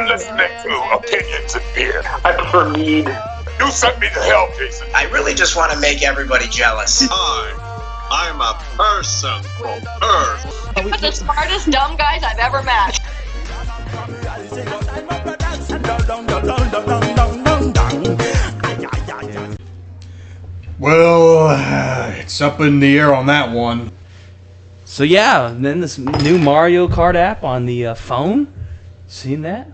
You're listening to Opinions and Beer. I prefer mead. You sent me to hell, Jason. I really just want to make everybody jealous. I'm a person from Earth. You're the smartest dumb guys I've ever met. Well, it's up in the air on that one. So yeah, and then this new Mario Kart app on the phone. Seen that?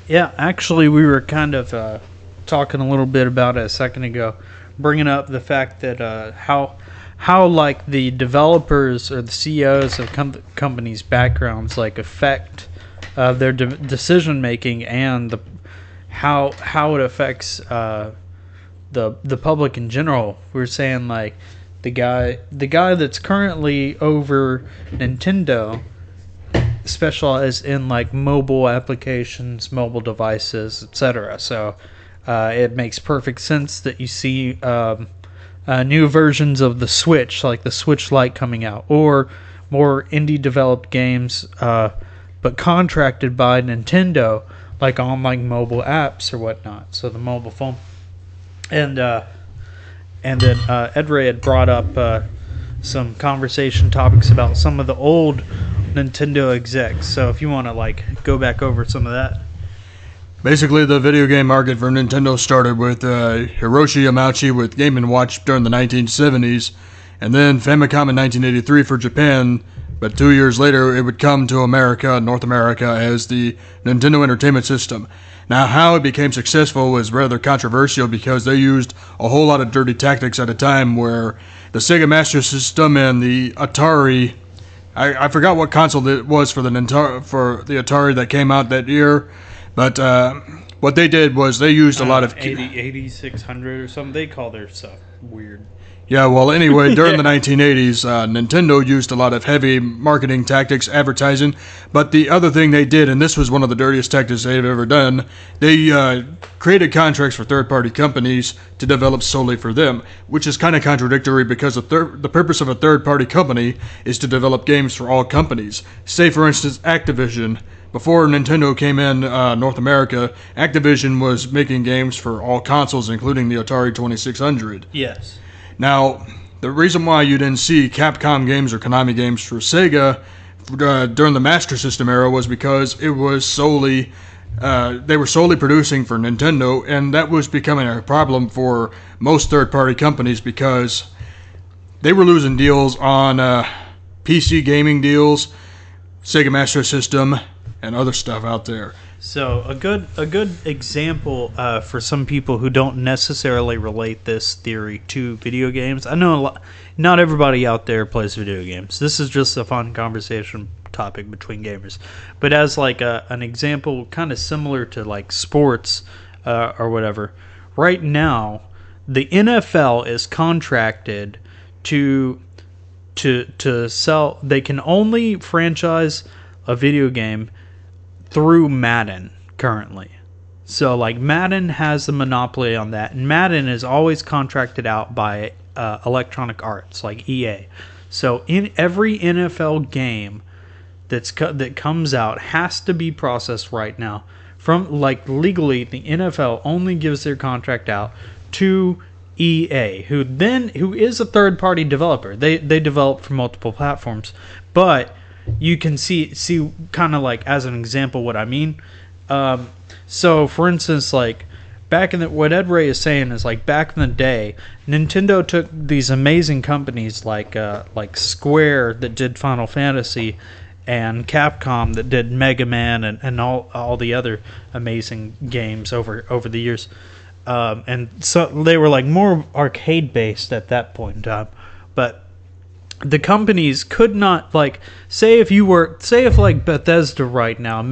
Yeah, actually, we were kind of talking a little bit about it a second ago, bringing up the fact that how like the developers or the CEOs of companies' backgrounds like affect their decision making and how it affects the public in general. We're saying like the guy that's currently over Nintendo specializes in like mobile applications, mobile devices, etc. So it makes perfect sense that you see new versions of the Switch, like the Switch Lite coming out, or more indie developed games but contracted by Nintendo, like on like mobile apps or whatnot. So the mobile phone. And then Ed Ray had brought up some conversation topics about some of the old Nintendo execs. So if you want to like go back over some of that. Basically, the video game market for Nintendo started with Hiroshi Yamauchi with Game & Watch during the 1970s, and then Famicom in 1983 for Japan, but 2 years later it would come to America, North America, as the Nintendo Entertainment System. Now, how it became successful was rather controversial because they used a whole lot of dirty tactics at a time where the Sega Master System and the Atari, I forgot what console it was for the Atari that came out that year, but what they did was they used a lot of 8600 or something. They call their stuff weird. Yeah, well, anyway, during the 1980s, Nintendo used a lot of heavy marketing tactics, advertising, but the other thing they did, and this was one of the dirtiest tactics they've ever done, they created contracts for third-party companies to develop solely for them, which is kind of contradictory because the purpose of a third-party company is to develop games for all companies. Say, for instance, Activision. Before Nintendo came in North America, Activision was making games for all consoles, including the Atari 2600. Yes. Now, the reason why you didn't see Capcom games or Konami games for Sega during the Master System era was because it was solely they were solely producing for Nintendo, and that was becoming a problem for most third-party companies because they were losing deals on PC gaming deals, Sega Master System, and other stuff out there. So a good example for some people who don't necessarily relate this theory to video games. I know not everybody out there plays video games. This is just a fun conversation topic between gamers. But as like an example, kind of similar to like sports or whatever. Right now, the NFL is contracted to sell. They can only franchise a video game through Madden currently. So like Madden has the monopoly on that, and Madden is always contracted out by Electronic Arts like EA. So in every NFL game that comes out has to be processed right now. From like legally, the NFL only gives their contract out to EA, who is a third party developer. They develop for multiple platforms, but you can see kind of like as an example what I mean. So for instance, like back in what Ed Ray is saying is like back in the day, Nintendo took these amazing companies like Square that did Final Fantasy, and Capcom that did Mega Man and all the other amazing games over the years, and so they were like more arcade based at that point in time, but the companies could not like say if like Bethesda right now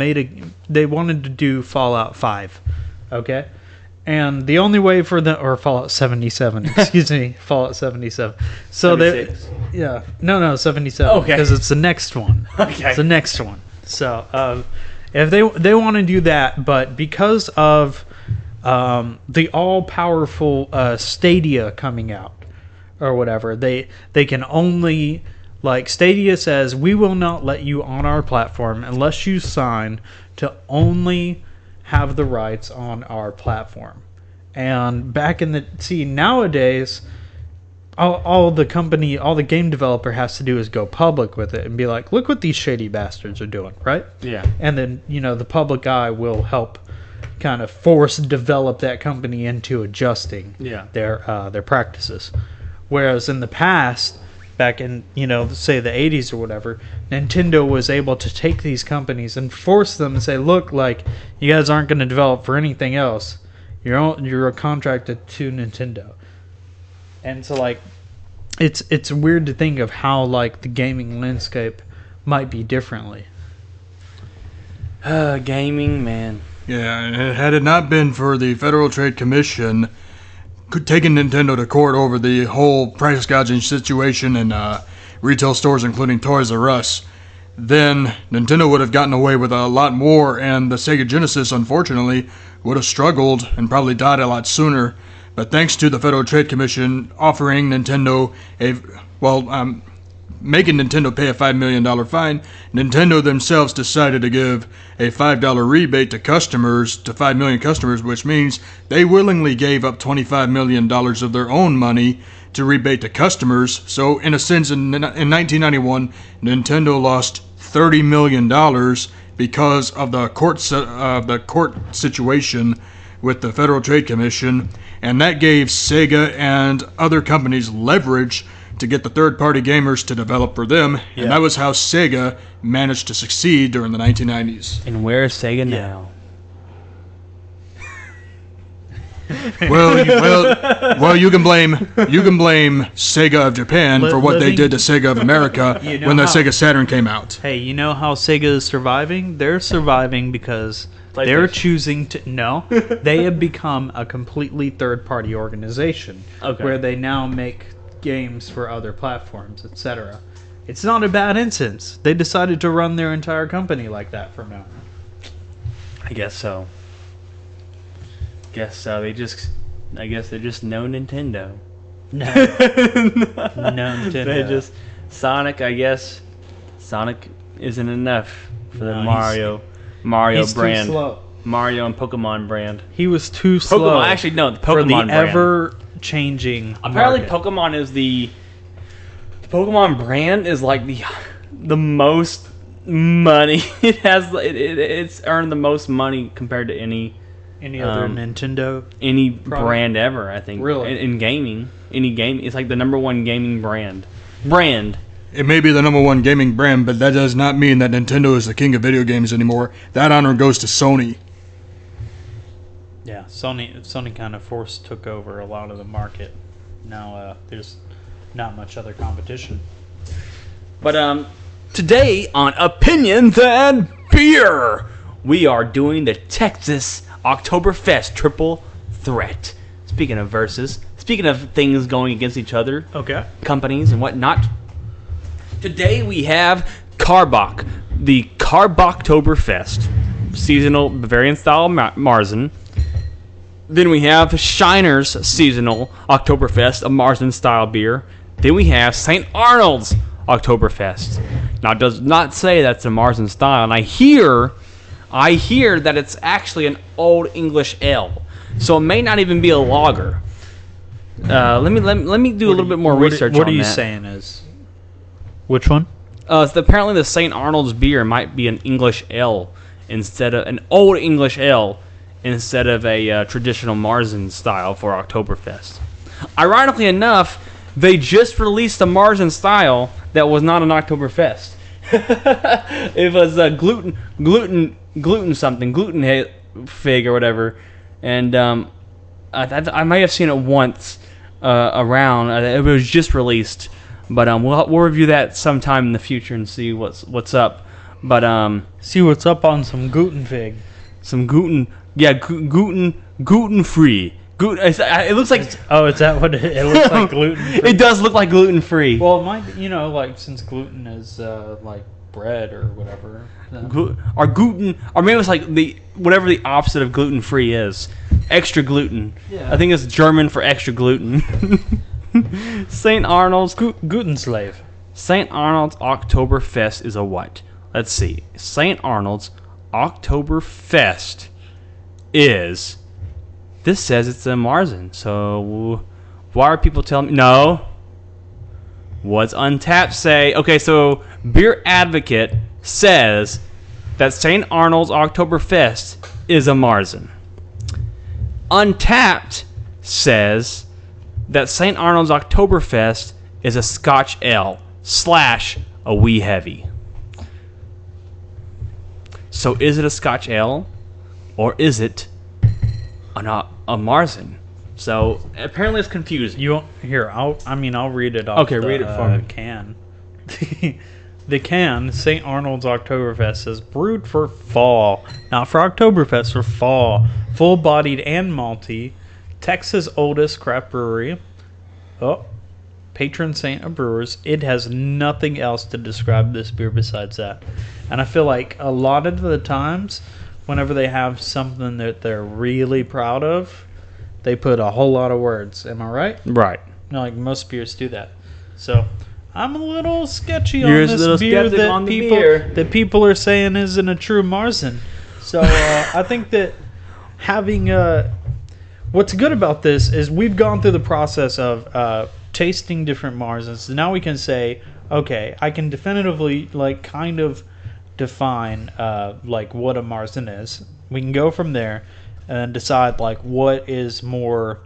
they wanted to do Fallout 5, okay, and the only way for them, or Fallout 77, excuse me, Fallout 77. So 76. No 77. Okay, because it's the next one. Okay, it's the next one. So if they want to do that, but because of the all powerful Stadia coming out, or whatever, they can only, like Stadia says, we will not let you on our platform unless you sign to only have the rights on our platform. And back in the nowadays, all the game developer has to do is go public with it and be like, look what these shady bastards are doing, right? Yeah. And then, the public eye will help kind of develop that company into adjusting their practices. Whereas in the past, back in, say the 80s or whatever, Nintendo was able to take these companies and force them and say, look, like, you guys aren't going to develop for anything else. You're contracted to Nintendo. And so, like, it's weird to think of how, like, the gaming landscape might be differently. Gaming, man. Yeah, and had it not been for the Federal Trade Commission taking Nintendo to court over the whole price gouging situation in retail stores, including Toys R Us, then Nintendo would have gotten away with a lot more, and the Sega Genesis, unfortunately, would have struggled and probably died a lot sooner. But thanks to the Federal Trade Commission offering Nintendo making Nintendo pay a $5 million fine, Nintendo themselves decided to give a $5 rebate to 5 million customers, which means they willingly gave up $25 million of their own money to rebate to customers. So in a sense, in 1991, Nintendo lost $30 million because of the court situation with the Federal Trade Commission, and that gave Sega and other companies leverage to get the third-party gamers to develop for them, and that was how Sega managed to succeed during the 1990s. And where is Sega now? Well, you can blame Sega of Japan for what they did to Sega of America when the Sega Saturn came out. Hey, you know how Sega is surviving? They're surviving because they're choosing to... No, they have become a completely third-party organization where they now make games for other platforms, etc. It's not a bad instance. They decided to run their entire company like that from now on. I guess so. I guess they're just no Nintendo. No. No Nintendo. They just Sonic. I guess Sonic isn't enough for the Mario he's brand. Too slow. Mario and Pokemon brand. He was too slow. Actually, no, the Pokemon for the brand. ever-changing. Apparently, market. Pokemon is the Pokemon brand is like the most money. It has it's earned the most money compared to any other Nintendo brand ever. I think really in gaming, any game, it's like the #1 gaming brand. It may be the #1 gaming brand, but that does not mean that Nintendo is the king of video games anymore. That honor goes to Sony. Yeah, Sony kind of took over a lot of the market. Now there's not much other competition. But today on Opinions and Beer, we are doing the Texas Oktoberfest triple threat. Speaking of verses, speaking of things going against each other, companies and whatnot. Today we have Karbach, the Karbachtoberfest, seasonal Bavarian style Marzen. Then we have Shiner's seasonal Oktoberfest, a Marzen style beer. Then we have St. Arnolds Oktoberfest. Now it does not say that's a Marzen style, and I hear that it's actually an Old English ale, so it may not even be a lager. Let me do a little bit more research on that. What are you saying is? Which one? So apparently the St. Arnold's beer might be an English ale instead of an Old English ale instead of a traditional Marzen style for Oktoberfest. Ironically enough, they just released a Marzen style that was not an Oktoberfest. It was gluten fig or whatever, and I may have seen it once around. It was just released, but we'll review that sometime in the future and see what's up. But see what's up on some gluten fig. Some gluten, yeah, gluten free. It looks like. Oh, is that what it looks like? Gluten free? It does look like gluten free. Well, it might, like since gluten is like bread or whatever. Or gluten, or maybe it's like whatever the opposite of gluten free is. Extra gluten. Yeah. I think it's German for extra gluten. St. Arnold's gluten slave. St. Arnold's Oktoberfest is a what? Let's see. St. Arnold's Oktoberfest is this says it's a Marzen. So why are people telling me no? What's Untapped say? Okay, so Beer Advocate says that St. Arnold's Oktoberfest is a Marzen. Untapped says that St. Arnold's Oktoberfest is a Scotch Ale / a wee heavy. So is it a Scotch Ale or is it a Marzen? So apparently it's confusing. I'll read it off. Okay, read it for me. Can. The can, St. Arnold's Oktoberfest, says brewed for fall, not for Oktoberfest, for fall. Full-bodied and malty. Texas' oldest craft brewery. Patron saint of brewers. It has nothing else to describe this beer besides that. And I feel like a lot of the times, whenever they have something that they're really proud of, they put a whole lot of words. Am I right? Right. Like most beers do that. So I'm a little sketchy You're on a this little beer skeptic that on the people beer. that people are saying isn't a true Marzen. So I think that having what's good about this is we've gone through the process of tasting different Marzens. So now we can say, okay, I can definitively kind of define what a Marzen is. We can go from there and decide what is more,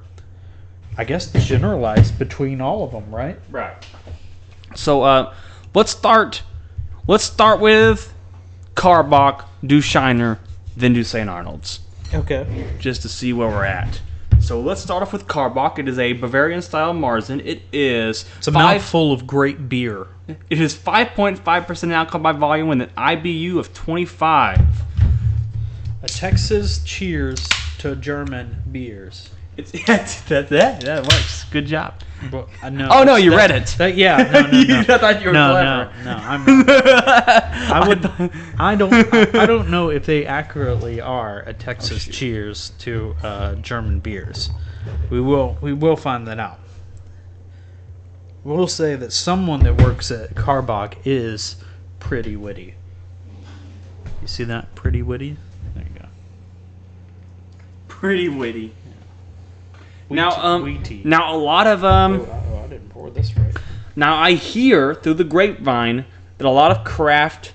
I guess, generalized between all of them, right? Right. So let's start with Karbach, do Shiner, then do St. Arnold's. Okay. Just to see where we're at. So let's start off with Karbach. It is a Bavarian-style Marzen. It's a mouthful of great beer. It is 5.5% alcohol by volume with an IBU of 25. A Texas cheers to German beers. That works. Good job. But, Oh no, you read it. No. I thought you were clever. No, I'm not. I don't know if they accurately are a Texas cheers to German beers. We will find that out. We'll say that someone that works at Karbach is pretty witty. You see that? Pretty witty? There you go. Pretty witty. Wheaty. Now a lot of I didn't pour this right. Now I hear through the grapevine that a lot of craft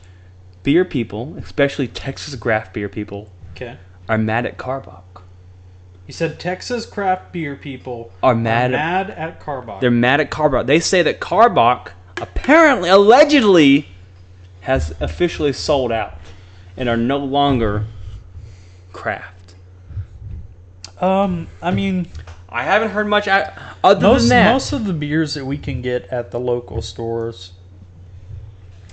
beer people, especially Texas craft beer people, are mad at Karbach. You said Texas craft beer people are mad at Karbach. They're mad at Karbach. They say that Karbach allegedly has officially sold out and are no longer craft. I mean, I haven't heard much other than that. Most of the beers that we can get at the local stores,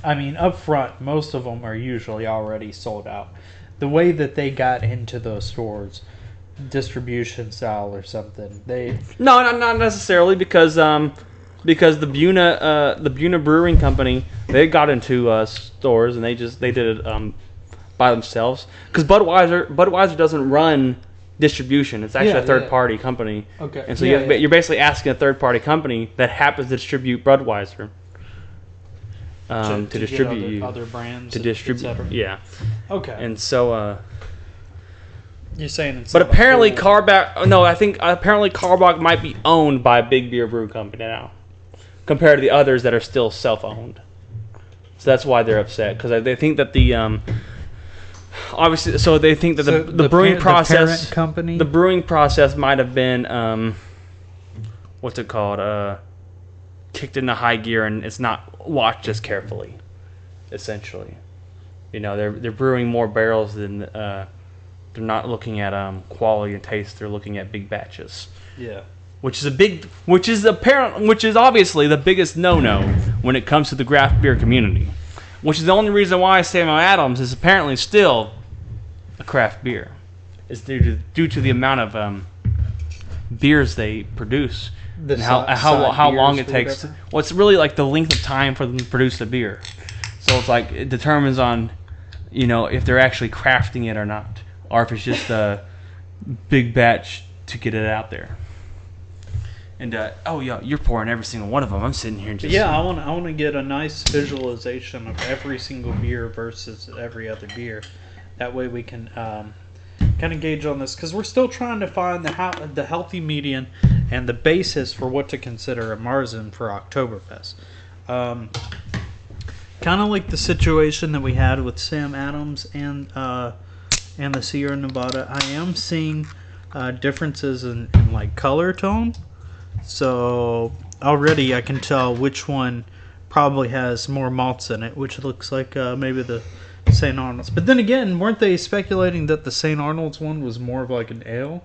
I mean, up front, most of them are usually already sold out. The way that they got into those stores, distribution style or something, not necessarily because the Buna Brewing Company, they got into stores and they did it by themselves, because Budweiser doesn't run distribution. It's actually a third-party company. Okay. And so you're basically asking a third-party company that happens to distribute Budweiser to distribute other brands, to distribute. etc. Yeah. Okay. And so. You're saying it's. But apparently Karbach. No, I think apparently Karbach might be owned by a big beer brew company now, compared to the others that are still self-owned. So that's why they're upset, because they think that the obviously, so they think that the brewing process, the brewing process might have been what's it called? Kicked into high gear, and it's not watched as carefully. Essentially, they're brewing more barrels than they're not looking at quality and taste. They're looking at big batches. Yeah. Which is obviously the biggest no-no when it comes to the craft beer community. Which is the only reason why Samuel Adams is apparently still a craft beer. Is due to the amount of beers they produce and how long it takes. Well, it's really like the length of time for them to produce the beer. So it's like it determines on, if they're actually crafting it or not, or if it's just a big batch to get it out there. And you're pouring every single one of them. I'm sitting here and just I want to get a nice visualization of every single beer versus every other beer. That way we can gauge on this because we're still trying to find the healthy median and the basis for what to consider a Marzen for Oktoberfest. Kind of like the situation that we had with Sam Adams and the Sierra Nevada. I am seeing differences in like color tone, so already I can tell which one probably has more malts in it, which looks like maybe the St. Arnolds. But then again, weren't they speculating that the St. Arnolds one was more of like an ale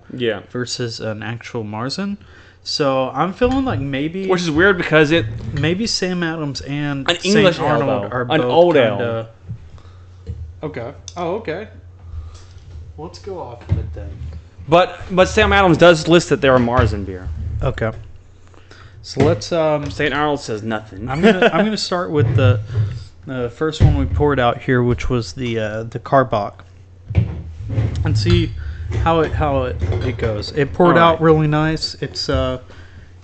versus an actual Marzen? So I'm feeling like maybe, which is weird because maybe Sam Adams and an English St. Arnold ale, are an both old kinda, ale. Okay. Oh, okay. Let's go off of it then. But Sam Adams does list that they're a Marzen beer. Okay. So let's. St. Arnold says nothing. I'm gonna start with the first one we poured out here, which was the Karbach, and see how it goes. It poured out really nice. It's it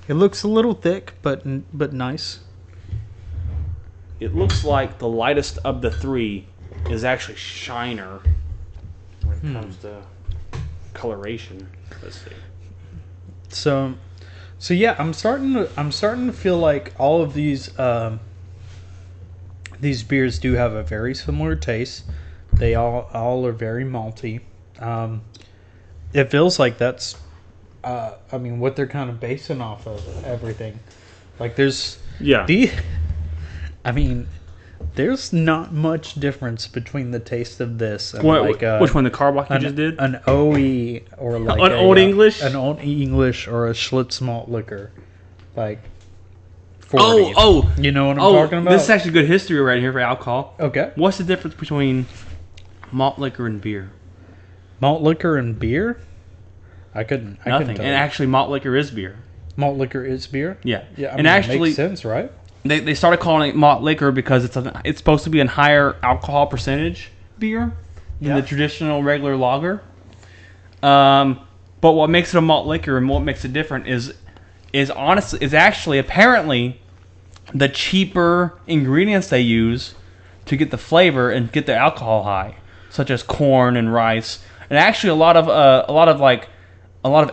looks a little thick, but nice. It looks like the lightest of the three is actually Shiner when it comes to coloration. Let's see. So yeah, I'm starting to feel like all of these beers do have a very similar taste. They all are very malty. It feels like that's what they're kind of basing off of everything. Like there's there's not much difference between the taste of this and which one, the Karbach you just did? An OE or like an Old English? An Old English or a Schlitz malt liquor. Like 40. You know what I'm talking about? This is actually good history right here for alcohol. Okay. What's the difference between malt liquor and beer? Malt liquor and beer? I couldn't Nothing. tell And you. actually malt liquor is beer. Malt liquor is beer? Yeah. Yeah, and actually, it makes sense, right? They started calling it malt liquor because it's supposed to be a higher alcohol percentage beer than the traditional regular lager. But what makes it a malt liquor and what makes it different is actually apparently the cheaper ingredients they use to get the flavor and get the alcohol high, such as corn and rice. And actually a lot of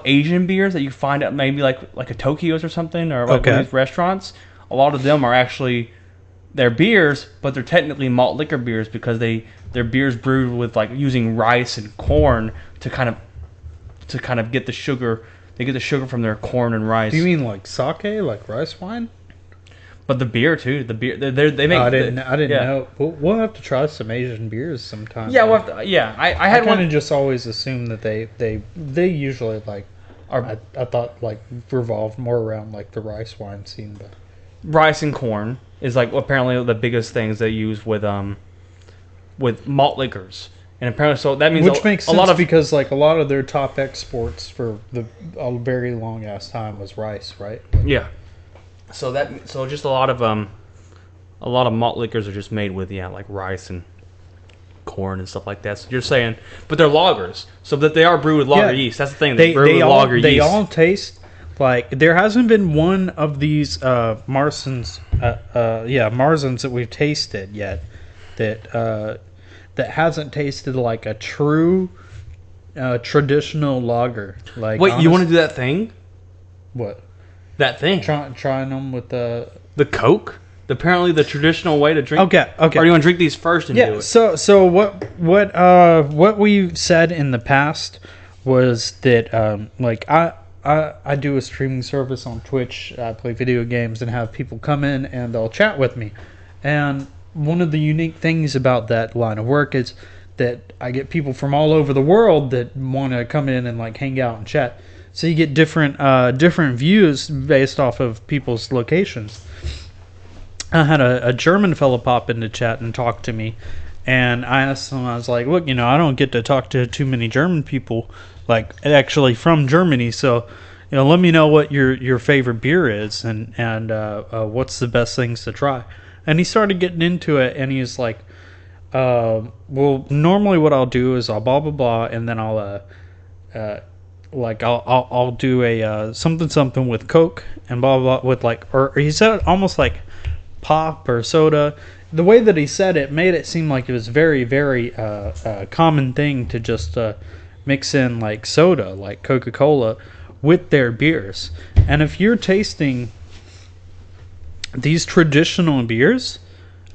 Asian beers that you find at maybe like a Tokyo's or something, or like one of these restaurants, a lot of them are actually, they're beers, but they're technically malt liquor beers because they're beers brewed with like using rice and corn to kind of get the sugar. They get the sugar from their corn and rice. Do you mean like sake, like rice wine? But the beer too. The beer they make. I didn't know. We'll have to try some Asian beers sometime. Yeah, I had one. I just always assumed that they usually like. I thought like revolved more around like the rice wine scene, but rice and corn is like apparently the biggest things they use with malt liquors, and apparently so that means which makes sense because like a lot of their top exports for a very long ass time was rice, right? Yeah. So just a lot of malt liquors are just made with like rice and corn and stuff like that. So you're saying, but they're lagers, so that they are brewed with lager yeast. That's the thing. They brew with lager yeast. They all taste like there hasn't been one of these Marzens that we've tasted yet that hasn't tasted like a true traditional lager. Like wait, you want to do that thing? What? That thing. Trying them with the Coke. Apparently, the traditional way to drink. Okay. Or do you want to drink these first and do it? So what we've said in the past was that like I do a streaming service on Twitch. I play video games and have people come in and they'll chat with me. And one of the unique things about that line of work is that I get people from all over the world that want to come in and like hang out and chat. So you get different views based off of people's locations. I had a German fellow pop into chat and talk to me, and I asked him, I was like, look, I don't get to talk to too many German people, like actually from Germany, so let me know what your favorite beer is and what's the best things to try. And he started getting into it, and he's like, well, normally what I'll do is I'll blah blah blah, and then I'll do a something with Coke and blah blah with like, or he said it almost like pop or soda. The way that he said it made it seem like it was very very common thing to just mix in like soda, like Coca-Cola, with their beers. And if you're tasting these traditional beers,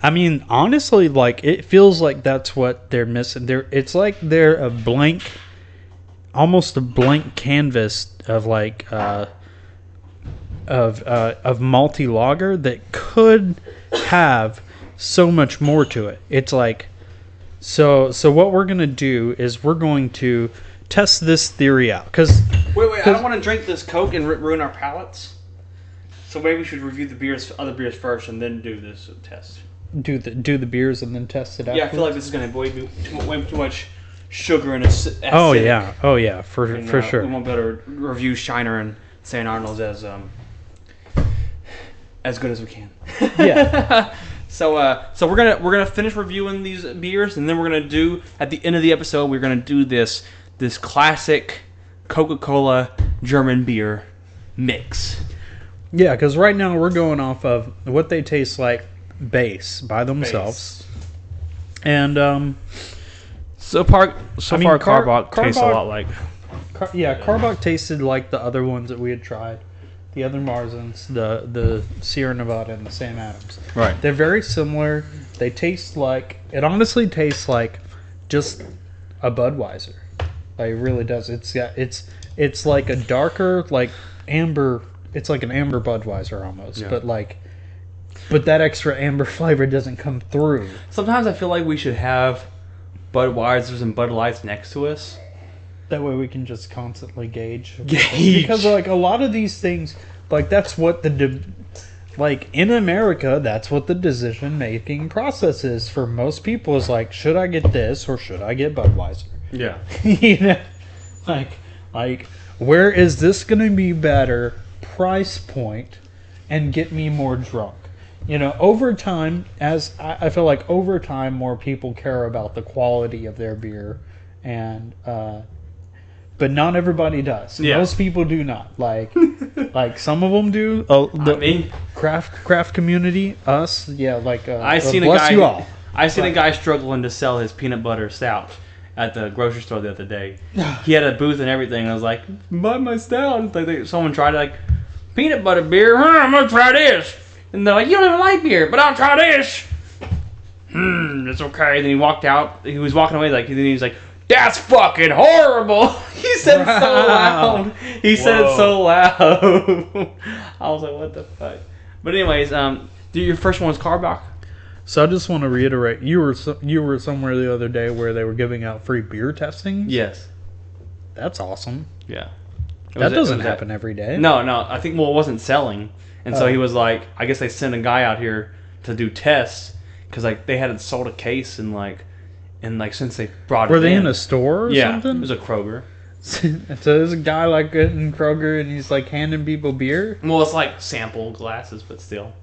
I mean, honestly, like it feels like that's what they're missing. It's like they're almost a blank canvas of like of malty lager that could have so much more to it. It's like so what we're gonna do is we're going to test this theory out. Wait, I don't want to drink this Coke and ruin our palates. So maybe we should review the other beers first and then do this test. Do the beers and then test it out. Yeah, I feel like this is gonna have way too much sugar and acidic. Oh yeah, for sure. We won't be able to review Shiner and St. Arnolds as good as we can. Yeah. So we're gonna finish reviewing these beers, and then we're gonna do at the end of the episode we're gonna do this classic Coca-Cola German beer mix. Yeah, because right now we're going off of what they taste like base by themselves, and so far Karbach tastes a lot like. Karbach tasted like the other ones that we had tried. The other Marzens, the Sierra Nevada and the Sam Adams. Right. They're very similar. They taste like... It honestly tastes like just a Budweiser. Like, it really does. It's like a darker, like amber... It's like an amber Budweiser almost. Yeah. But that extra amber flavor doesn't come through. Sometimes I feel like we should have Budweisers and Bud Lights next to us. That way we can just constantly gauge. Because like a lot of these things, like that's what like in America, that's what the decision making process is for most people. Is like, should I get this or should I get Budweiser? Yeah. You know, like where is this going to be better price point and get me more drunk? You know, over time, as I feel like over time, more people care about the quality of their beer and. But not everybody does. Yeah. Most people do not. Like some of them do. Craft community, us, yeah. Like I seen a bless guy. you all. I seen a guy struggling to sell his peanut butter stout at the grocery store the other day. He had a booth and everything. And I was like, "Buy my stout." Like someone tried like peanut butter beer. I'm gonna try this, and they're like, "You don't even like beer, but I'll try this." It's okay. Then he walked out. He was walking away then he was like, "That's fucking horrible." He said it so loud. He said it so loud. I was like, what the fuck? But anyways, your first one was Karbach. So I just want to reiterate, you were somewhere the other day where they were giving out free beer testing. Yes. That's awesome. Yeah. That doesn't happen every day. No. I think, it wasn't selling. And so he was like, I guess they sent a guy out here to do tests because like they hadn't sold a case in since they brought it in. Were they in a store or something? It was a Kroger. So there's a guy like in Kroger and he's like handing people beer? Well, it's like sample glasses, but still.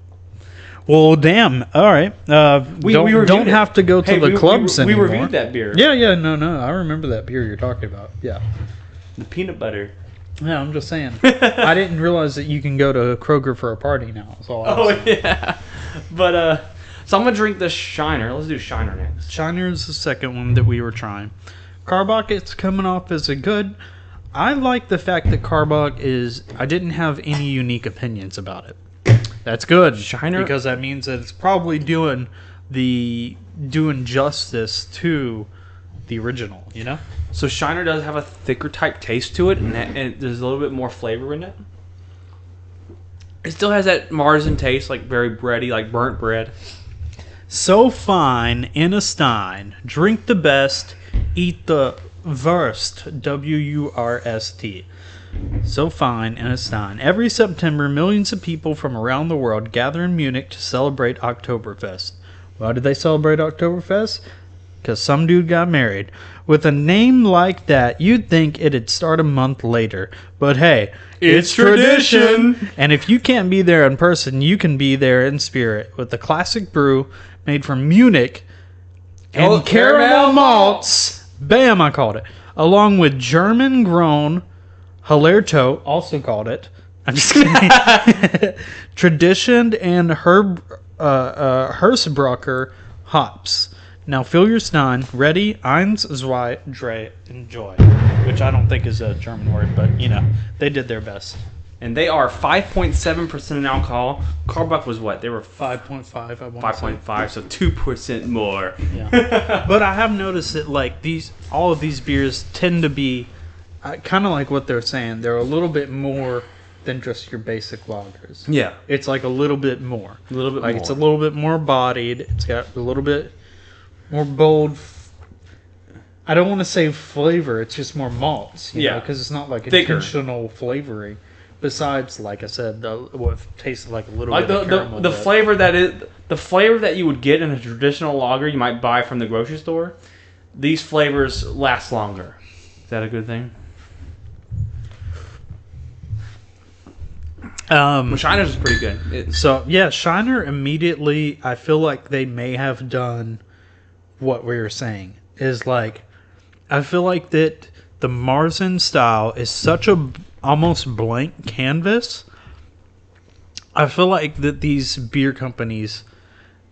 Well, damn. All right. We don't have to go to the clubs anymore. We reviewed that beer. Yeah. No. I remember that beer you're talking about. Yeah. The peanut butter. Yeah, I'm just saying. I didn't realize that you can go to Kroger for a party now. That's all I was saying. Yeah. But, so I'm going to drink the Shiner. Let's do Shiner next. Shiner is the second one that we were trying. Karbach, it's coming off as a good. I like the fact that Karbach is... I didn't have any unique opinions about it. That's good. Shiner? Because that means that it's probably doing justice to the original, you know? So Shiner does have a thicker type taste to it, and there's a little bit more flavor in it. It still has that Marzen taste, like very bready, like burnt bread. So fine in a stein, drink the best, eat the worst, W-U-R-S-T. So fine in a stein. Every September, millions of people from around the world gather in Munich to celebrate Oktoberfest. Why did they celebrate Oktoberfest? Because some dude got married. With a name like that, you'd think it'd start a month later. But hey, it's tradition! And if you can't be there in person, you can be there in spirit with the classic brew made from Munich and caramel malts. Bam, I called it. Along with German-grown Hallertau, also called it. I'm just kidding. Tradition and Hersbrucker hops. Now fill your stein. Ready? Eins, zwei, drei. Enjoy. which I don't think is a German word, but they did their best. And they are 5.7% in alcohol. Karbach was what? They were 5.5. I want 5.5, so 2% more. Yeah. But I have noticed that all of these beers tend to be kind of like what they're saying. They're a little bit more than just your basic lagers. Yeah. It's like a little bit more. A little bit like more. It's a little bit more bodied. It's got a little bit more bold. I don't want to say flavor. It's just more malts. You know, because it's not like thicker. intentional flavoring. Besides, like I said, what tastes like a little bit of caramel. The flavor that you would get in a traditional lager you might buy from the grocery store. These flavors last longer. Is that a good thing? Shiner's is pretty good. Shiner immediately, I feel like they may have done what we were saying. Is like, I feel like that the Marzen style is such a almost blank canvas. I feel like that these beer companies,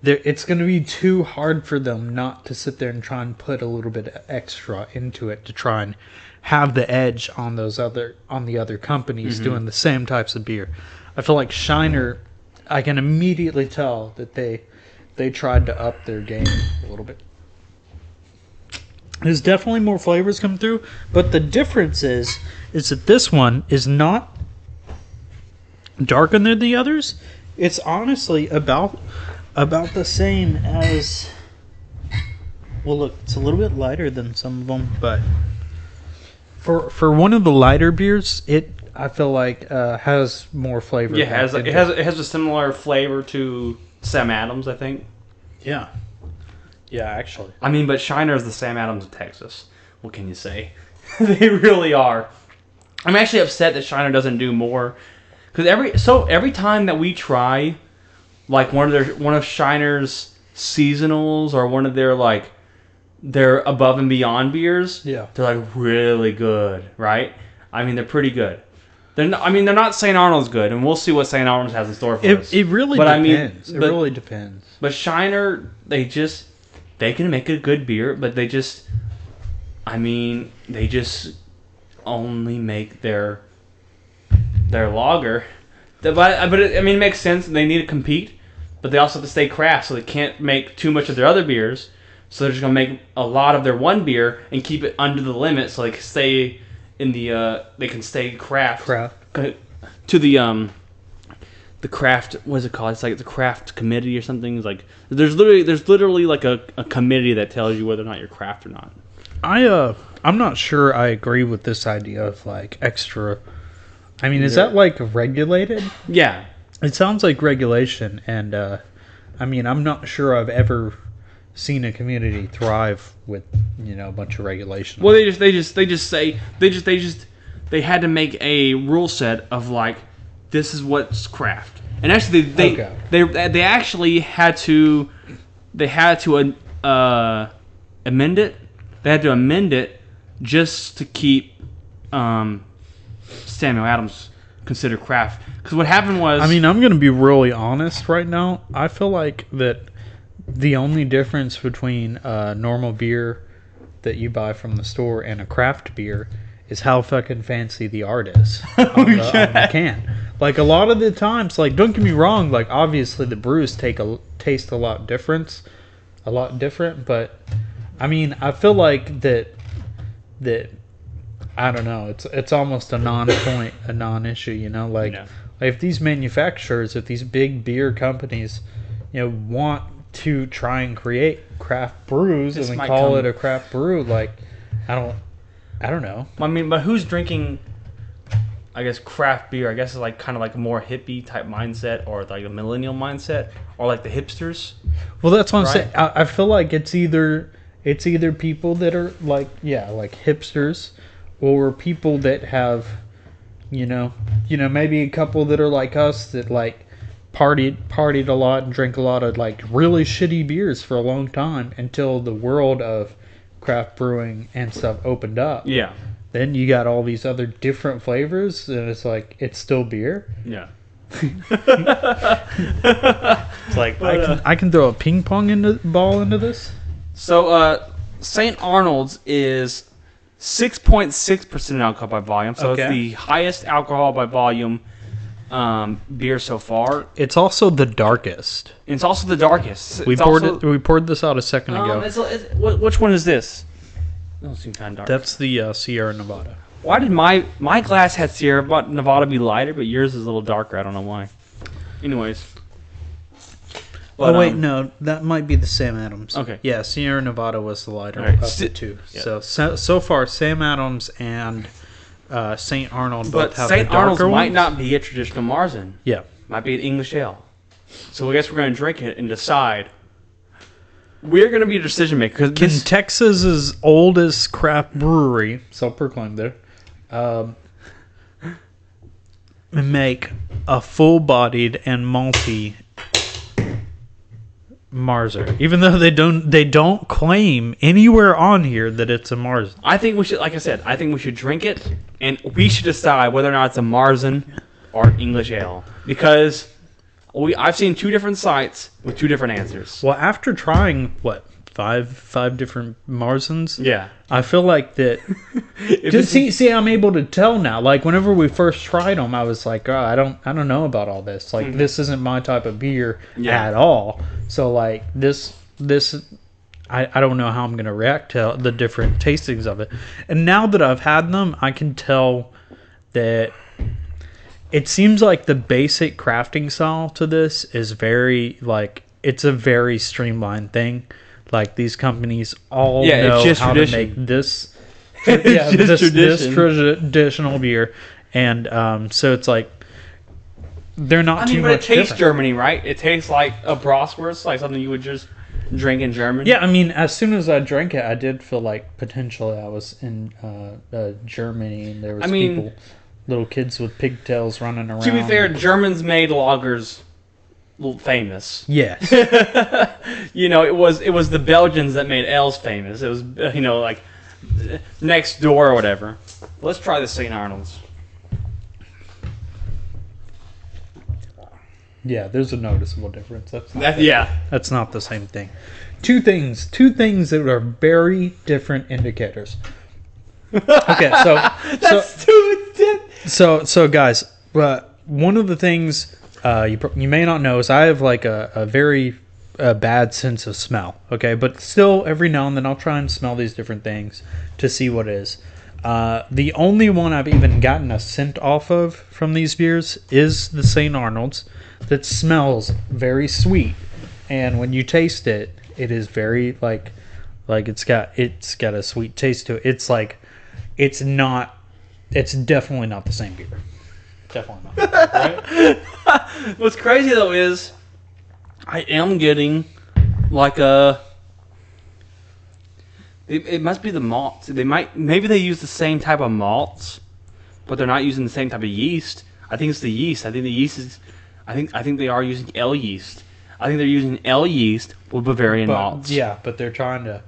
it's going to be too hard for them not to sit there and try and put a little bit extra into it to try and have the edge on the other companies doing the same types of beer. I feel like Shiner, I can immediately tell that they tried to up their game a little bit. There's definitely more flavors come through, but the difference is that this one is not darker than the others. It's honestly about the same as. Well, look, it's a little bit lighter than some of them, but for one of the lighter beers, I feel like has more flavor. Yeah, it has a similar flavor to Sam Adams, I think. Yeah. Yeah, actually. I mean, but Shiner is the Sam Adams of Texas. What can you say? They really are. I'm actually upset that Shiner doesn't do more, because every time that we try, like one of Shiner's seasonals or one of their above and beyond beers, they're like really good, right? I mean, they're pretty good. They're not St. Arnold's good, and we'll see what St. Arnold's has in store for us. It really depends. It really depends. But Shiner, they can make a good beer, but they just only make their lager. But it makes sense. They need to compete, but they also have to stay craft, so they can't make too much of their other beers. So they're just gonna make a lot of their one beer and keep it under the limit, so they can stay they can stay craft. To the craft, what is it called? It's like the craft committee or something. It's like there's literally like a committee that tells you whether or not you're craft or not. I'm not sure I agree with this idea of like extra. I mean, is that like regulated? Yeah, it sounds like regulation, and I'm not sure I've ever seen a community thrive with a bunch of regulation. Well, they had to make a rule set of like, this is what's craft, and actually they actually had to amend it. They had to amend it just to keep Samuel Adams considered craft. Because what happened was, I'm going to be really honest right now. I feel like that the only difference between normal beer that you buy from the store and a craft beer is how fucking fancy the art is on the can. Like, a lot of the times, like, don't get me wrong, like, obviously the brews taste a lot different, but I mean, I feel like that I don't know, it's almost a non-point, a non-issue, like if these manufacturers, if these big beer companies, want to try and create craft brews and then call it a craft brew, like, I don't know. I mean, but who's drinking, I guess, craft beer? I guess it's like kind of like a more hippie type mindset, or like a millennial mindset, or like the hipsters. Well, that's what I'm saying. I feel like it's either people that are like hipsters, or people that have, maybe a couple that are like us that like partied a lot and drank a lot of like really shitty beers for a long time until the world of craft brewing and stuff opened up. Yeah. Then you got all these other different flavors, and it's like, it's still beer. Yeah. It's like, I can throw a ping pong ball into this. So St. Arnold's is 6.6% alcohol by volume. So Okay. it's the highest alcohol by volume beer so far. It's also the darkest. And it's also the darkest. We It's poured also, it. We poured this out a second ago. Which one is this? Those seem kind of dark. That's the Sierra Nevada. Why did my glass had Sierra Nevada be lighter, but yours is a little darker? I don't know why. Anyways. But, Oh wait, no, that might be the Sam Adams. Okay. Yeah, Sierra Nevada was the lighter Alright, of the two. yeah. So far, Sam Adams and St. Arnold But both have St. the darker Arnold's might ones. not be a traditional Marzen. Yeah. Might be an English ale. So I guess we're going to drink it and decide. We're going to be a decision maker. Can Texas's oldest craft brewery, self-proclaimed there, make a full-bodied and malty Marzer, even though they don't claim anywhere on here that it's a Marzen. I think we should, like I said, I think we should drink it, and we should decide whether or not it's a Marzen or an English ale. Because I've seen two different sites with two different answers. Well, after trying five different Marzens, Yeah. I feel like that. See, I'm able to tell now. Like whenever we first tried them, I was like, oh, I don't know about all this. Like this isn't my type of beer at all. So like this, I don't know how I'm gonna react to the different tastings of it. And now that I've had them, I can tell that it seems like the basic crafting style to this is very like it's a very streamlined thing. Like these companies all know it's just how tradition. to make this. It's just this tradition. traditional beer, and so it's like they're not too but it much tastes different. Germany, right? It tastes like a Bratwurst, like something you would just drink in Germany. Yeah, I mean, as soon as I drank it, I did feel like potentially I was in Germany, and there was people, little kids with pigtails running around. To be fair, Germans made lagers famous. Yes. It was the Belgians that made ales famous. It was like next door or whatever. Let's try the St. Arnold's. Yeah, there's a noticeable difference. That's not the same thing. Two things that are very different indicators. Okay, so guys, one of the things you may not know is I have like a very bad sense of smell. Okay, but still every now and then I'll try and smell these different things to see what it is. The only one I've even gotten a scent off of from these beers is the St. Arnold's. That smells very sweet, and when you taste it, it is very like it's got a sweet taste to it. It's like it's definitely not the same beer. Definitely not. Right? What's crazy though is I am getting like it must be the malts. Maybe they use the same type of malts, but they're not using the same type of yeast. I think it's the yeast. I think the yeast is. I think they are using L yeast. I think they're using L yeast with Bavarian malts. Yeah, but they're trying to.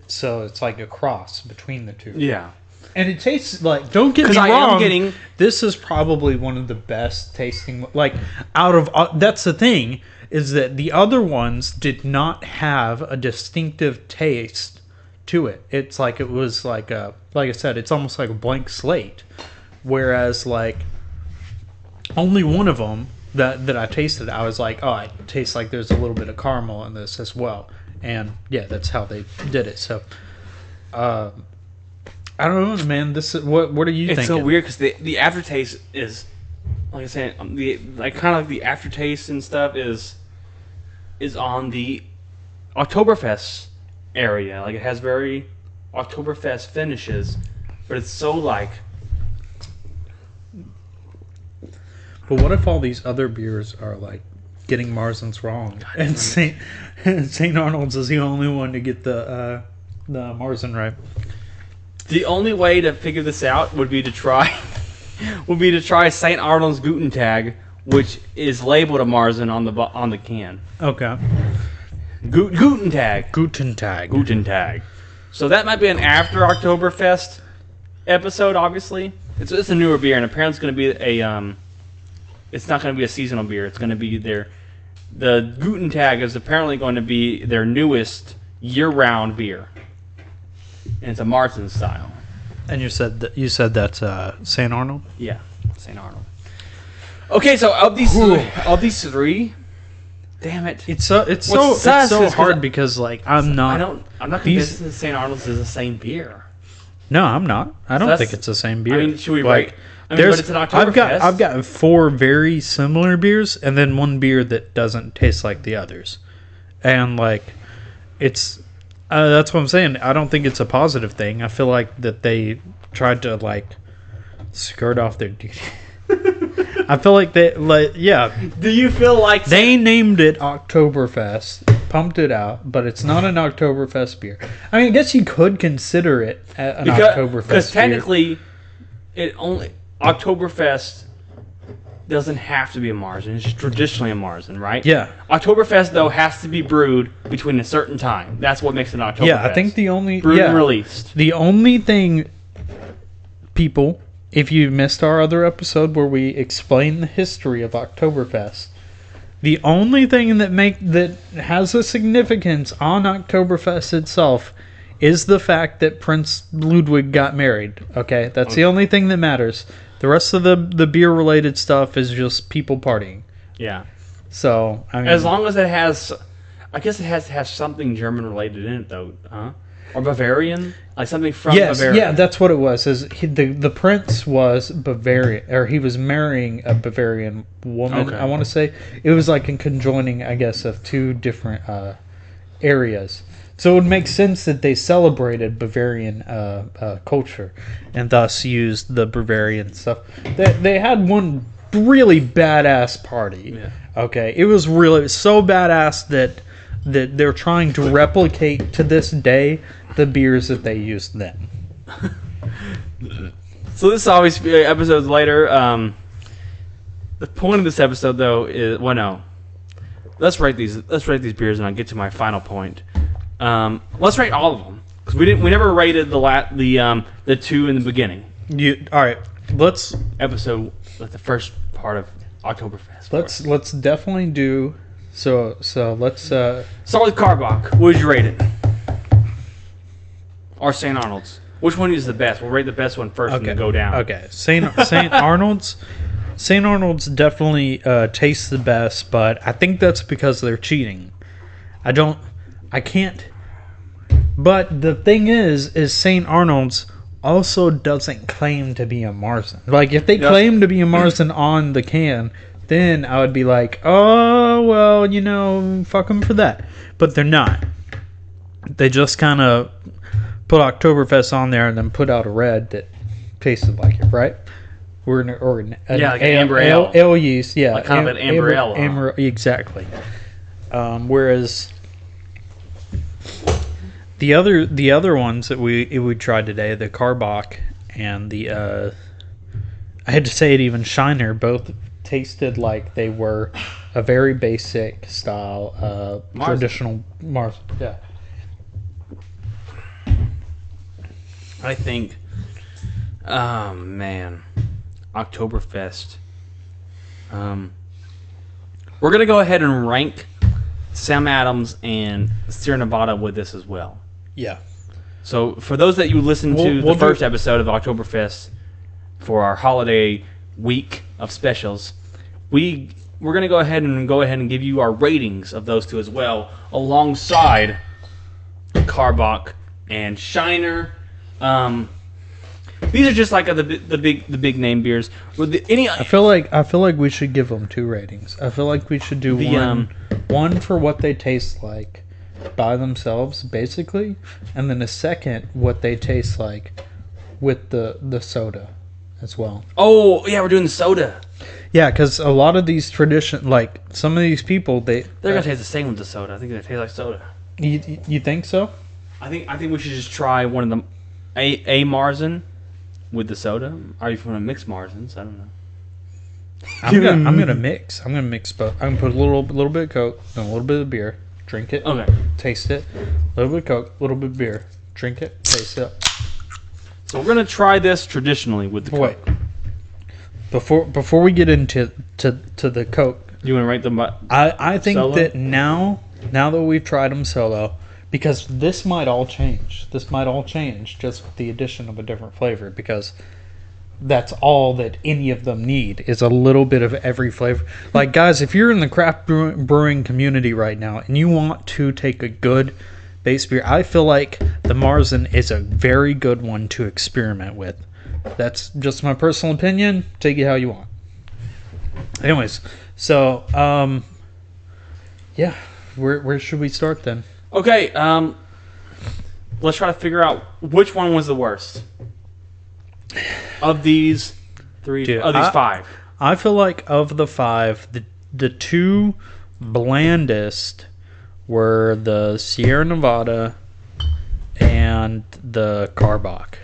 So it's like a cross between the two. Yeah. And it tastes like. Don't get me wrong. This is probably one of the best tasting. Like out of that's the thing is that the other ones did not have a distinctive taste to it. It's like it was like I said, it's almost like a blank slate. Whereas like only one of them that I tasted, I was like, oh, it tastes like there's a little bit of caramel in this as well. And yeah, that's how they did it. So I don't know, man. This is what are you thinking? It's so weird because the aftertaste is, like I said, the aftertaste and stuff is on the Oktoberfest area. Like it has very Oktoberfest finishes, but it's so like. But what if all these other beers are like getting Marzens wrong, and St. Arnold's is the only one to get the Marzen right? The only way to figure this out would be to try St. Arnold's Guten Tag, which is labeled a Marzen on the can. Okay. Guten Tag. Guten Tag. Guten Tag. So that might be an after Oktoberfest episode. Obviously, it's a newer beer, and apparently it's going to be it's not going to be a seasonal beer. It's going to be the Guten Tag is apparently going to be their newest year-round beer. And it's a Marzen style. And you said that's St. Arnold? Yeah, St. Arnold. Okay, so of these three, damn it. It's so hard because like I'm not convinced that St. Arnold's is the same beer. No, I'm not. I don't think it's the same beer. I mean, should we rate? But it's an Oktoberfest. I've got 4 very similar beers and then 1 beer that doesn't taste like the others. And like it's that's what I'm saying. I don't think it's a positive thing. I feel like that they tried to like skirt off their duty. I feel like they Do you feel like they named it Oktoberfest, pumped it out, but it's not an Oktoberfest beer. I mean, I guess you could consider it an Oktoberfest beer. Because technically, Oktoberfest doesn't have to be a Marzen. It's just traditionally a Marzen, right? Yeah. Oktoberfest though has to be brewed between a certain time. That's what makes it an Oktoberfest. Yeah, I think the only brewed and released. The only thing, people, if you missed our other episode where we explain the history of Oktoberfest, the only thing that has a significance on Oktoberfest itself is the fact that Prince Ludwig got married. Okay, that's the only thing that matters. The rest of the beer-related stuff is just people partying. Yeah. So, I mean, as long as it has, I guess it has to have something German-related in it, though, huh? Or Bavarian, like something from Bavaria. Yeah, that's what it was. The prince was Bavarian, or he was marrying a Bavarian woman. Okay. I want to say it was like in conjoining, I guess, of 2 different areas. So it would make sense that they celebrated Bavarian culture, and thus used the Bavarian stuff. They had one really badass party. Yeah. Okay, it was so badass that they're trying to replicate to this day the beers that they used then. So this is obviously episodes later. The point of this episode, though, is let's rate these beers, and I'll get to my final point. Let's rate all of them because we never rated the 2 in the beginning. All right, let's episode like the first part of Oktoberfest. Let's definitely do. So let's start with Karbach. What would you rate it? Or St. Arnold's? Which one is the best? We'll rate the best one first and then go down. Okay, St. Arnold's. St. Arnold's definitely tastes the best, but I think that's because they're cheating. I can't. But the thing is St. Arnold's also doesn't claim to be a Marzen. Like if they claim to be a Marzen on the can, then I would be like, oh, well, fuck them for that. But they're not. They just kind of put Oktoberfest on there and then put out a red that tasted like it, right? We're in like an amber ale. Ale yeast, yeah. Like kind of an amber ale. Amber, exactly. Whereas the other ones that we tried today, the Karbach and the I had to say it even Shiner, both tasted like they were a very basic style traditional Mars. Yeah. I think Oktoberfest. We're gonna go ahead and rank Sam Adams and Sierra Nevada with this as well. Yeah. So for those that you listened to the first episode of Oktoberfest for our holiday week of specials, we're gonna go ahead and give you our ratings of those 2 as well, alongside Karbach and Shiner. These are just like the big name beers. I feel like we should give them 2 ratings. I feel like we should do one for what they taste like by themselves, basically, and then a second what they taste like with the soda as well. Oh yeah, we're doing the soda. Yeah, because a lot of these like some of these people, they're gonna taste the same with the soda. I think they taste like soda. You think so? I think we should just try one of them, a Marzen with the soda. Or if you want to mix Marzens, I don't know. I'm gonna mix. I'm gonna mix both. I'm gonna put a little bit of Coke and a little bit of beer. Drink it. Okay. Taste it. A little bit of Coke, a little bit of beer. Drink it. Taste it. So we're gonna try this traditionally with the Coke. Wait. Before we get into the Coke, you want to rate them? I think solo? That now that we've tried them solo, because this might all change. This might all change just with the addition of a different flavor, because that's all that any of them need is a little bit of every flavor. Like, guys, if you're in the craft brewing community right now and you want to take a good base beer, I feel like the Marzen is a very good one to experiment with. That's just my personal opinion. Take it how you want. Anyways, so yeah, where should we start then? Okay, let's try to figure out which one was the worst of these three. Dude, of these five. I feel like of the five, the two blandest were the Sierra Nevada and the Karbach.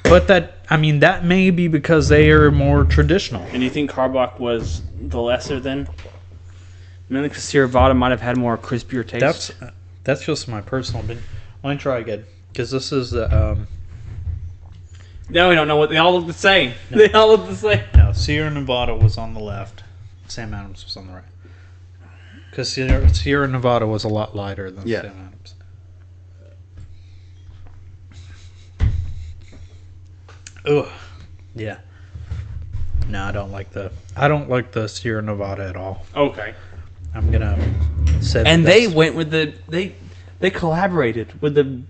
But that may be because they are more traditional. And do you think Karbach was the lesser then? Mainly because Sierra Nevada might have had more crispier taste. That's just my personal opinion. Let me try again, because this is the. No, we don't know what they all look the same. No. They all look the same. No, Sierra Nevada was on the left. Sam Adams was on the right. Because Sierra Nevada was a lot lighter than Sam Adams. Ugh. Yeah. No, I don't like the Sierra Nevada at all. Okay. I'm gonna say. And they went with they collaborated with the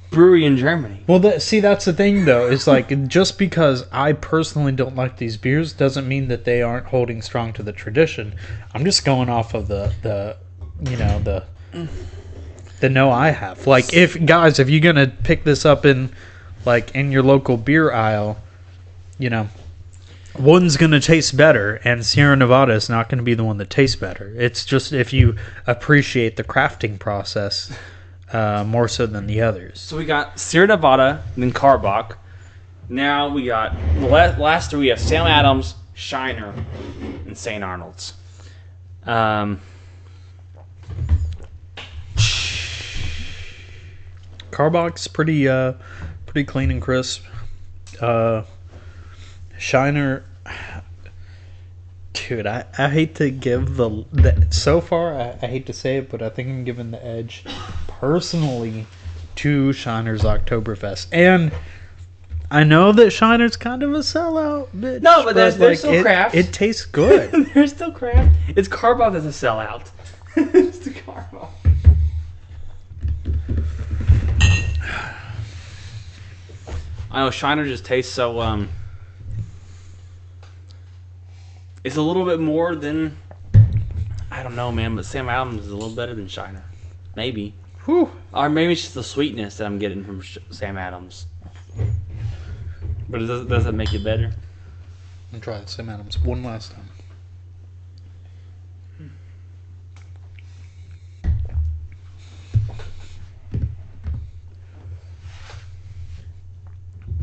brewery in Germany. Well, that's the thing though. It's like, just because I personally don't like these beers doesn't mean that they aren't holding strong to the tradition. I'm just going off of the know I have. Like, if you're gonna pick this up in your local beer aisle, one's going to taste better, and Sierra Nevada is not going to be the one that tastes better. It's just if you appreciate the crafting process more so than the others. So we got Sierra Nevada, then Karbach. Now we got the last three. We have Sam Adams, Shiner, and St. Arnolds. Karbach's pretty clean and crisp. Shiner, dude, I hate to give so far, I hate to say it, but I think I'm giving the edge personally to Shiner's Oktoberfest. And I know that Shiner's kind of a sellout, bitch. No, but there's still craft. It tastes good. There's still craft. It's Karbach that's a sellout. It's the Karbach. I know Shiner just tastes so it's a little bit more than, I don't know, man, but Sam Adams is a little better than Shiner. Maybe. Whew. Or maybe it's just the sweetness that I'm getting from Sam Adams. But does that make it better? I'll try Sam Adams one last time.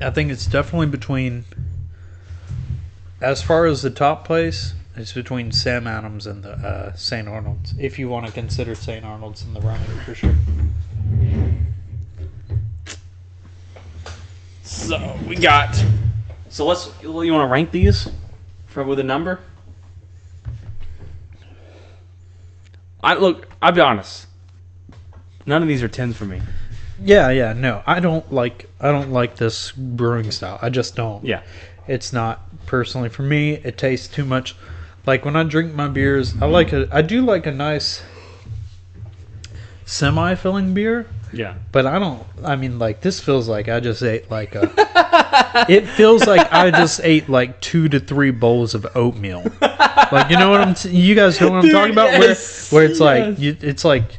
I think it's definitely between, as far as the top place, it's between Sam Adams and the St. Arnolds. If you want to consider St. Arnolds in the running, for sure. So we got. So you want to rank these with a number? I'll be honest. None of these are 10s for me. Yeah, no. I don't like this brewing style. I just don't. Yeah. It's not personally for me. It tastes too much. Like, when I drink my beers, I do like a nice semi-filling beer. Yeah. But this feels like I just ate it feels like I just ate 2 to 3 bowls of oatmeal. You know what you guys know what I'm talking about? Yes, Where it's like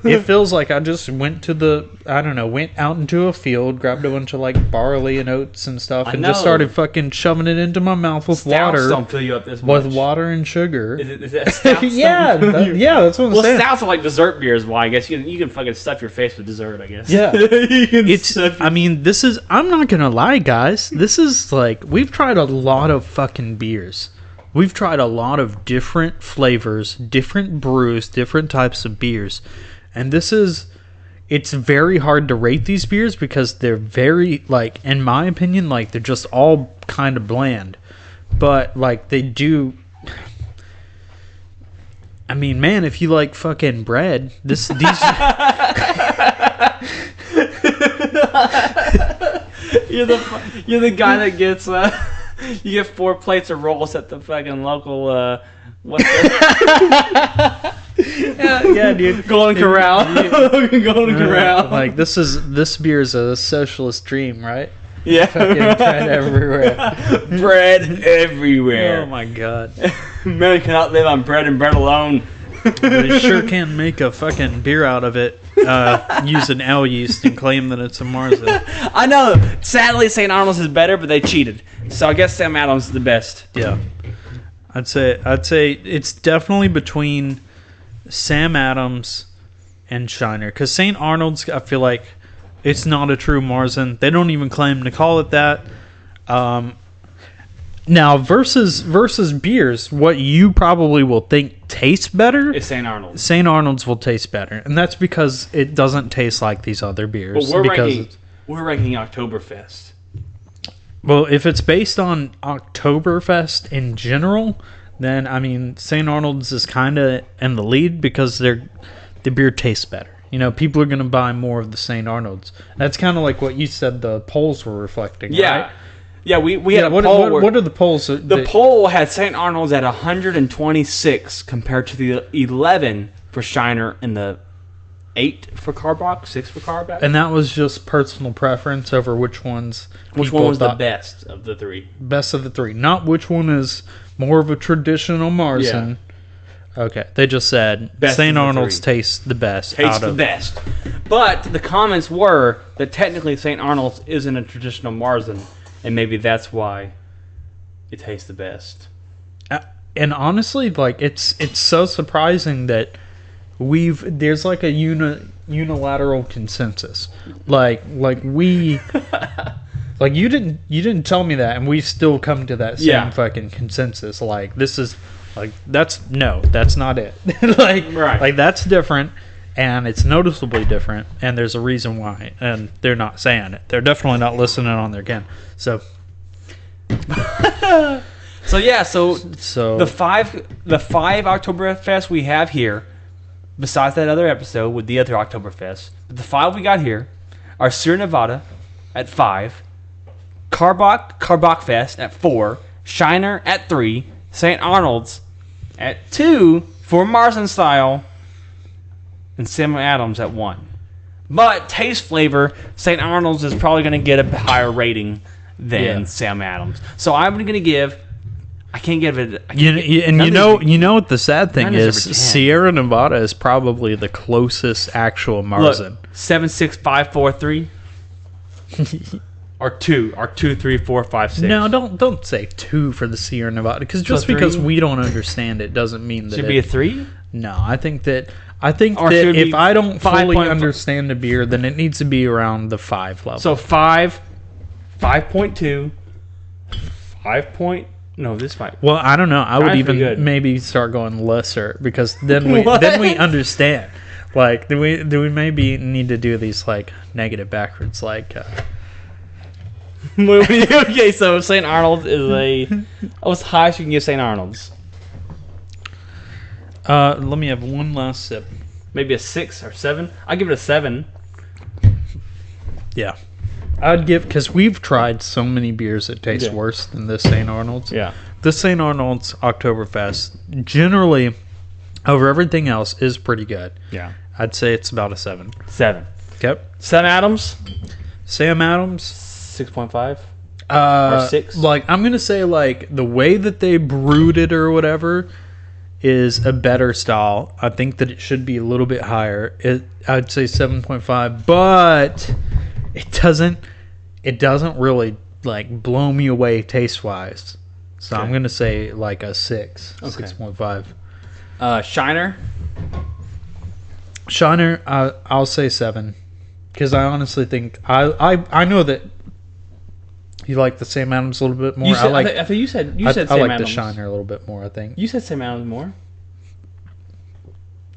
it feels like I just went out into a field, grabbed a bunch of barley and oats and stuff, and just started fucking shoving it into my mouth with water. Don't fill you up this much. With water and sugar. Is that stouts? Yeah, that's what I'm saying. Stouts are like dessert beers. Why? I guess you can fucking stuff your face with dessert. I guess. Yeah. I'm not gonna lie, guys. This is we've tried a lot of fucking beers. We've tried a lot of different flavors, different brews, different types of beers. And it's very hard to rate these beers because they're very, in my opinion, they're just all kind of bland. But, they do... I mean, man, if you like fucking bread, these. You're the guy that gets you get 4 plates of rolls at the fucking local what's that? yeah, dude. Golden Corral. Golden Corral. Like this beer is a socialist dream, right? Yeah. Fucking bread everywhere. Bread everywhere. Oh my god. Man cannot live on bread and bread alone. They sure can make a fucking beer out of it using ale yeast and claim that it's a Marzen. I know. Sadly, St. Arnold's is better, but they cheated. So I guess Sam Adams is the best. Yeah. I'd say it's definitely between Sam Adams and Shiner. Because St. Arnold's, I feel like it's not a true Marzen. They don't even claim to call it that. Now, versus beers, what you probably will think tastes better It's St. Arnold's. St. Arnold's will taste better, and that's because it doesn't taste like these other beers. But because we're ranking Oktoberfest. well, if it's based on Oktoberfest in general, then I mean St. Arnold's is kind of in the lead because the beer tastes better. You know, people are going to buy more of the St. Arnold's. That's kind of like what you said the polls were reflecting, Yeah. right? Yeah, we had a poll. What are the polls? The poll had St. Arnold's at 126 compared to the 11 for Shiner and the 8 for Karbachs, 6 for Karbachs. And that was just personal preference over which one was the best of the 3? Best of the 3. Not which one is more of a traditional Marzen. Yeah. Okay. They just said St. Arnold's tastes the best. Best. But the comments were that technically St. Arnold's isn't a traditional Marzen, and maybe that's why it tastes the best. And honestly, like it's so surprising that there's like a unilateral consensus. Like we like you didn't tell me that, and we still come to that same fucking consensus. Like this is like that's not it. Like that's different, and it's noticeably different, and there's a reason why, and they're not saying it. They're definitely not listening on their can. So so the five Oktoberfest we have here, besides that other episode with the other Oktoberfest, but the 5 we got here are Sierra Nevada at 5, Karbachfest at 4, Shiner at 3, St. Arnold's at 2 for Marzen style, and Sam Adams at 1. But taste flavor, St. Arnold's is probably going to get a higher rating than Sam Adams. So I'm going to give. I can't give it. You know what the sad thing is? Sierra Nevada is probably the closest actual Marzen. Look, 7, 6, 5, 4, 3, or 2, or 2, 3, 4, 5, 6. No, don't say 2 for the Sierra Nevada because because we don't understand it doesn't mean that should be a 3. No, I think that if I don't fully understand a beer, then it needs to be around the 5 level. So 5, 5.2, 5 point. No, this might. Well, I don't know. I would even maybe start going lesser because then we understand. Like, do we maybe need to do these like negative backwards? Like, okay, so St. Arnold's is what's the highest you can give St. Arnold's? Let me have one last sip. Maybe a 6 or 7. I'll give it a 7. Yeah. I'd give, because we've tried so many beers that taste worse than this St. Arnold's. Yeah. This St. Arnold's Oktoberfest, generally, over everything else, is pretty good. Yeah. I'd say it's about a 7. 7. Yep. Sam Adams? Sam Adams? 6.5? Or 6? Like, I'm going to say, like, the way that they brewed it or whatever is a better style. I think that it should be a little bit higher. I'd say 7.5, but it doesn't really like blow me away taste wise. So I'm gonna say like a 6, 6.5. Shiner, I'll say 7, because I honestly think I know that you like the Sam Adams a little bit more. I think you said Sam Adams. I like the Shiner a little bit more. I think you said Sam Adams more.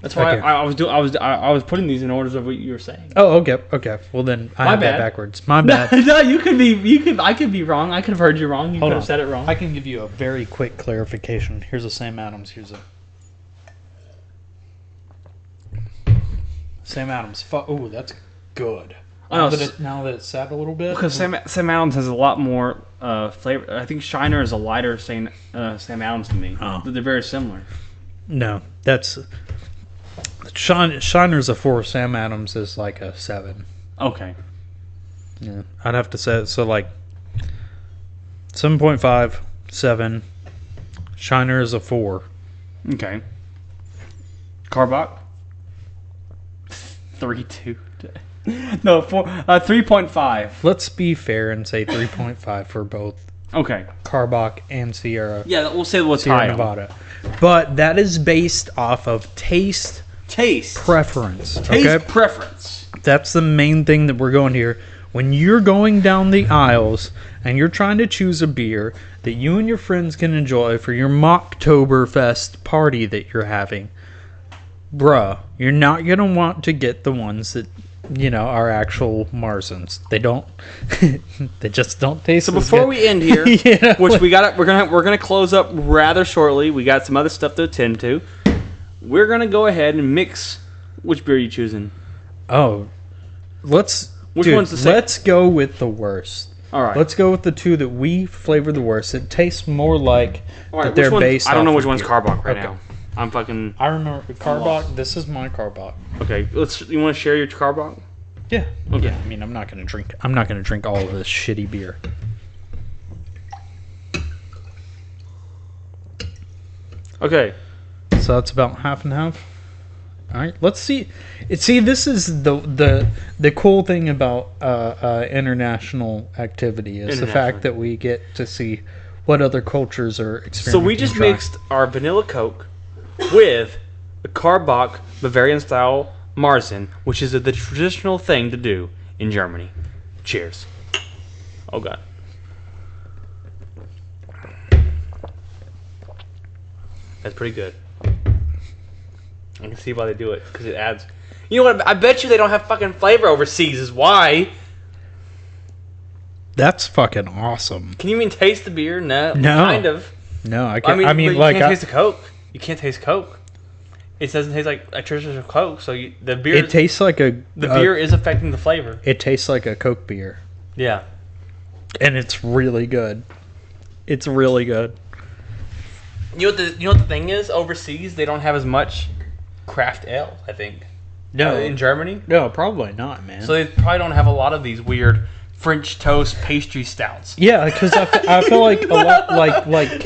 That's why I was putting these in orders of what you were saying. Oh, okay. Well, then I have that backwards. My bad. No, I could be wrong. I could have heard you wrong. You could have said it wrong. I can give you a very quick clarification. Here's a Sam Adams. Here's a. Sam Adams. Ooh, that's good. I know, Now that it's sat a little bit. because Sam Adams has a lot more flavor. I think Shiner is a lighter Sam Adams to me. Oh. They're very similar. No, that's Shiner's a 4. Sam Adams is like a 7. Okay. Yeah, I'd have to say so. Like 7.5, 7. Shiner is a 4. Okay. Karbach? 3.2. No, 3.5. Let's be fair and say 3.5 for both Okay. Karbach and Sierra. Yeah, we'll say what's Sierra high. Nevada. But that is based off of taste preference. Taste preference. That's the main thing that we're going here. When you're going down the aisles and you're trying to choose a beer that you and your friends can enjoy for your Oktoberfest party that you're having, bruh, you're not going to want to get the ones that, are actual Marzens. They don't, they just don't taste So as before good. we end here, which we're gonna close up rather shortly. We got some other stuff to attend to. We're gonna go ahead and mix. Which beer are you choosing? Oh, let's go with the worst. All right. Let's go with the 2 that we flavor the worst. It tastes more like All right, that they're based. I don't know off which of one's beer. Karbach right Okay. now. I'm fucking. I remember Karbach. This is my Karbach. Okay, you want to share your Karbach? Yeah. Okay. Yeah. I mean, I'm not gonna drink all of this shitty beer. Okay. So that's about half and half. All right. Let's see. This is the cool thing about international activity is the fact that we get to see what other cultures are experiencing. So we just mixed our vanilla Coke with a Karbach Bavarian style Marzen, which is the traditional thing to do in Germany. Cheers. Oh god. That's pretty good. I can see why they do it, because it adds. You know what? I bet you they don't have fucking flavor overseas. Is why. That's fucking awesome. Can you even taste the beer? No. No. Kind of. No, I can't. I mean, but like, you can't taste the Coke. You can't taste Coke. It doesn't taste like a traditional Coke. So the beer. it tastes like the beer is affecting the flavor. It tastes like a Coke beer, Yeah. and it's really good. It's really good. You know what the thing is? Overseas, they don't have as much craft ale. I think. No. In Germany. No, probably not, man. So they probably don't have a lot of these weird French toast pastry stouts. Yeah, because I feel like a lot like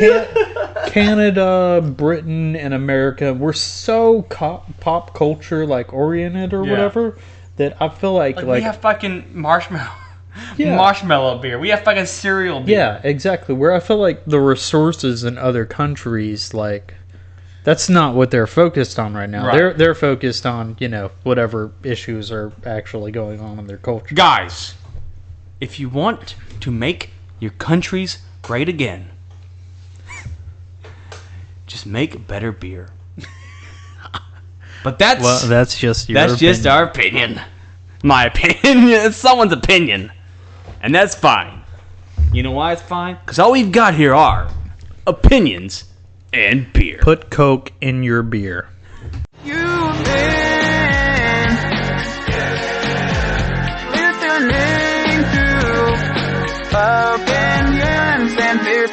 Canada, Britain, and America, we're so pop culture oriented or whatever that I feel like we have fucking marshmallow beer. We have fucking cereal beer. Yeah, exactly. Where I feel like the resources in other countries, that's not what they're focused on right now. Right. They're focused on whatever issues are actually going on in their culture. Guys, if you want to make your countries great again, just make better beer. But that's just just our opinion. My opinion. It's someone's opinion, and that's fine. You know why it's fine? Because all we've got here are opinions and beer. Put Coke in your beer. Listening to opinions and beer.